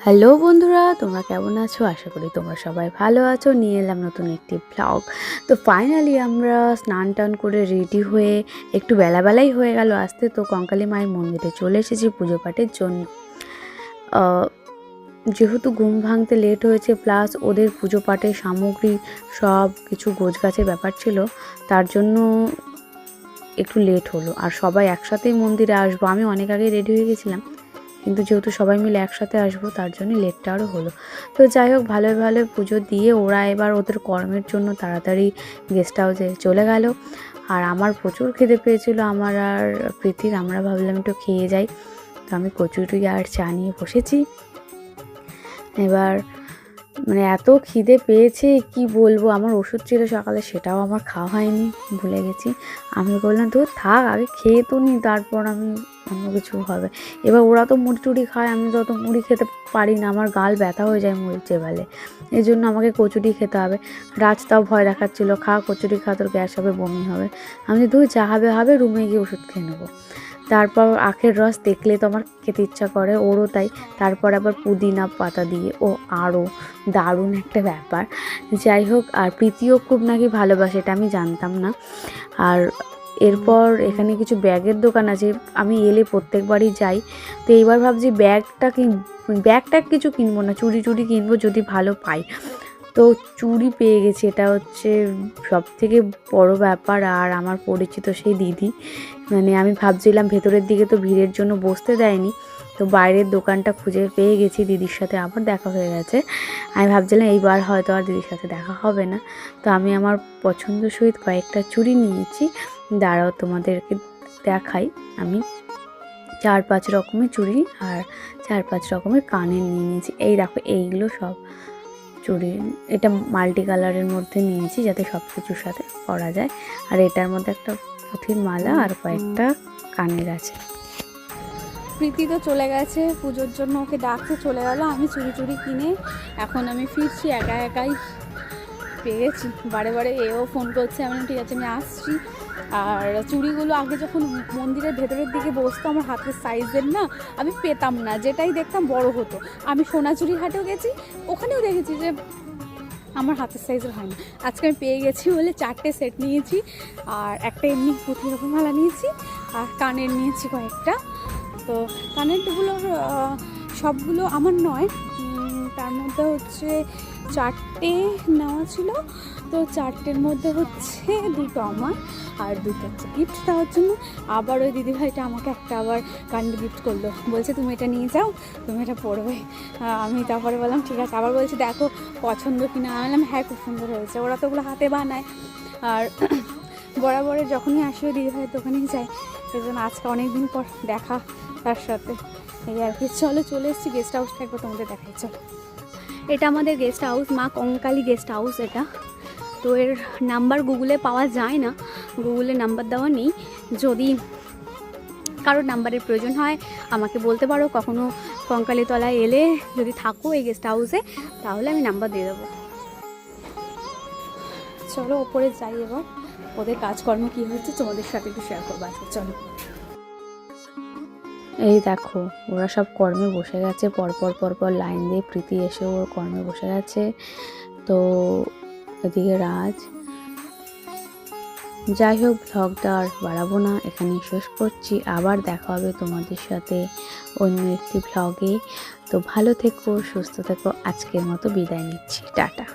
Hello বন্ধুরা, তোমরা কেমন আছো? আশা করি তোমরা সবাই ভালো আছো। নিয়ে এলাম নতুন একটি ব্লগ। তো ফাইনালি আমরা স্নান টান করে রেডি হয়ে একটু বেলাবেলাই হয়ে গেল আসতে। তো কঙ্কালী মায়ের মন্দিরে চলে এসেছি পুজো পাঠের জন্য। যেহেতু ঘুম ভাঙতে লেট হয়েছে, প্লাস ওদের পুজো পাঠের সামগ্রী সব কিছু গোছগাছের ব্যাপার ছিল, তার জন্য একটু লেট হলো। আর সবাই একসাথেই মন্দিরে আসবো, আমি অনেক আগেই রেডি হয়ে গেছিলাম, কিন্তু যেহেতু সবাই মিলে একসাথে আসবো তার জন্য লেটটা আরও হলো। তো যাই হোক, ভালোই ভালো পুজো দিয়ে ওরা এবার ওদের কর্মের জন্য তাড়াতাড়ি গেস্ট হাউসে চলে গেল। আর আমার প্রচুর খিদে পেয়েছিল, আমার আর প্রীতির। আমরা ভাবলাম একটু খেয়ে যাই, তো আমি কচুরি আর চা নিয়ে বসেছি। এবার এত খিদে পেয়েছে কি বলবো। আমার ওষুধ ছিল সকালে, সেটাও আমার খাওয়া হয়নি, ভুলে গেছি। আমি বললাম তো থাক, আগে খেয়ে তো নি, তারপর আমি অন্য কিছু হবে। এবার ওরা তো মুড়ি টুড়ি খায়, আমি তো অত মুড়ি খেতে পারি না, আমার গাল ব্যথা হয়ে যায় মুড়ি চেবালে। এই জন্য আমাকে কচুরি খেতে হবে। রাজটাও ভয় দেখাচ্ছিল, খা কচুরি খা, তোর গ্যাস হবে, বমি হবে। আমি ধুই যা হবে, রুমে গিয়ে ওষুধ খেয়ে নেবো। তারপর আখের রস দেখলে তো আমার খেতে ইচ্ছা করে, ওরও তাই। তারপর আবার পুদিনা পাতা দিয়ে, ও আরও দারুণ একটা ব্যাপার। যাই হোক, আর প্রীতিও খুব নাকি ভালোবাসে, এটা আমি জানতাম না। আর এরপর এখানে কিছু ব্যাগের দোকান আছে, আমি এলে প্রত্যেকবারই যাই। তো এইবার ভাবছি ব্যাগটা কিছু কিনবো না, চুড়ি কিনবো যদি ভালো পাই। তো চুড়ি পেয়ে গেছি, এটা হচ্ছে সব থেকে বড় ব্যাপার। আর আমার পরিচিত সেই দিদি, আমি ভাবছিলাম ভেতরের দিকে তো ভিড়ের জন্য বসতে দেয়নি, তো বাইরের দোকানটা খুঁজে পেয়ে গেছি। দিদির সাথে আবার দেখা হয়ে গেছে। আমি ভাবছিলাম এইবার হয়তো আর দিদির সাথে দেখা হবে না। তো আমি আমার পছন্দ সহিত কয়েকটা চুড়ি নিয়েছি, দাঁড়াও তোমাদেরকে দেখাই। আমি 4-5 রকমের চুড়ি আর 4-5 রকমের কানের নিয়ে নিয়েছি। এই দেখো, এইগুলো সব চুড়ি। এটা মাল্টি কালারের মধ্যে নিয়েছি যাতে সব কিছুর সাথে পরা যায়। আর এটার মধ্যে একটা পুঁথির মালা আর কয়েকটা কানের আছে। প্রীতি তো চলে গেছে পুজোর জন্য, ওকে ডাকতে চলে গেল। আমি চুড়ি কিনে এখন আমি ফিরছি, একাই পেয়ে গেছি। বারে এও ফোন করছে, আমি ঠিক আছে আমি আসছি। আর চুড়িগুলো আগে যখন মন্দিরের ভেতরের দিকে বসতো, আমার হাতের সাইজের না আমি পেতাম না, যেটাই দেখতাম বড় হতো। আমি সোনাঝুরি হাটেও গেছি, ওখানেও দেখেছি যে আমার হাতের সাইজের হয় না। আজকে আমি পেয়ে গেছি বলে 4টে সেট নিয়েছি, আর একটা এমনি পুঁথি রকম মালা নিয়েছি, আর কানের নিয়েছি কয়েকটা। তো কানেরগুলোর সবগুলো আমার নয়, তার মধ্যে হচ্ছে 4টে নেওয়া ছিল। তো 4টের মধ্যে হচ্ছে 2টো আমার আর 2টো হচ্ছে গিফট দেওয়ার জন্য। আবার ওই দিদিভাইটা আমাকে একটা আবার কানের গিফট করলো, বলছে তুমি এটা নিয়ে যাও, তুমি এটা পরবে। আমি তারপরে বললাম ঠিক আছে। আবার বলছে দেখো পছন্দ কিনা। আমি বললাম হ্যাঁ খুব সুন্দর হয়েছে, ওরা তো ওগুলো হাতে বানায়। আর বরাবরের যখনই আসি ওই দিদিভাইয়ের দোকানেই যাই, সেই জন্য আজকে অনেক দিন পর দেখা তার সাথে, এই আর কি। চলে এসেছি গেস্ট হাউসটা, একবার তোমাদের দেখাই। চলো, এটা আমাদের গেস্ট হাউস, মা কঙ্কালী গেস্ট হাউস এটা। তো এর নাম্বার গুগলে পাওয়া যায় না, গুগলে নাম্বার দেওয়া নেই। যদি কারোর নাম্বারের প্রয়োজন হয় আমাকে বলতে পারো, কখনো কঙ্কালীতলায় এলে যদি থাকো এই গেস্ট হাউসে, তাহলে আমি নাম্বার দিয়ে দেবো। চলো ওপরে যাই, এবার ওদের কাজকর্ম কী হচ্ছে তোমাদের সাথে একটু শেয়ার করবো আজকে। চলো। এই দেখো, ওরা সব কর্মে বসে গেছে, পরপর লাইন দিয়ে প্রীতি এসে ওর কর্মে বসে গেছে। তো এদিকে রাজ। যাই হোক, ব্লগটা আর বাড়াবো না, এখানেই শেষ করছি। আবার দেখা হবে তোমাদের সাথে অন্য একটি ব্লগে। তো ভালো থেকো, সুস্থ থেকো। আজকের মতো বিদায় নিচ্ছি, টাটা।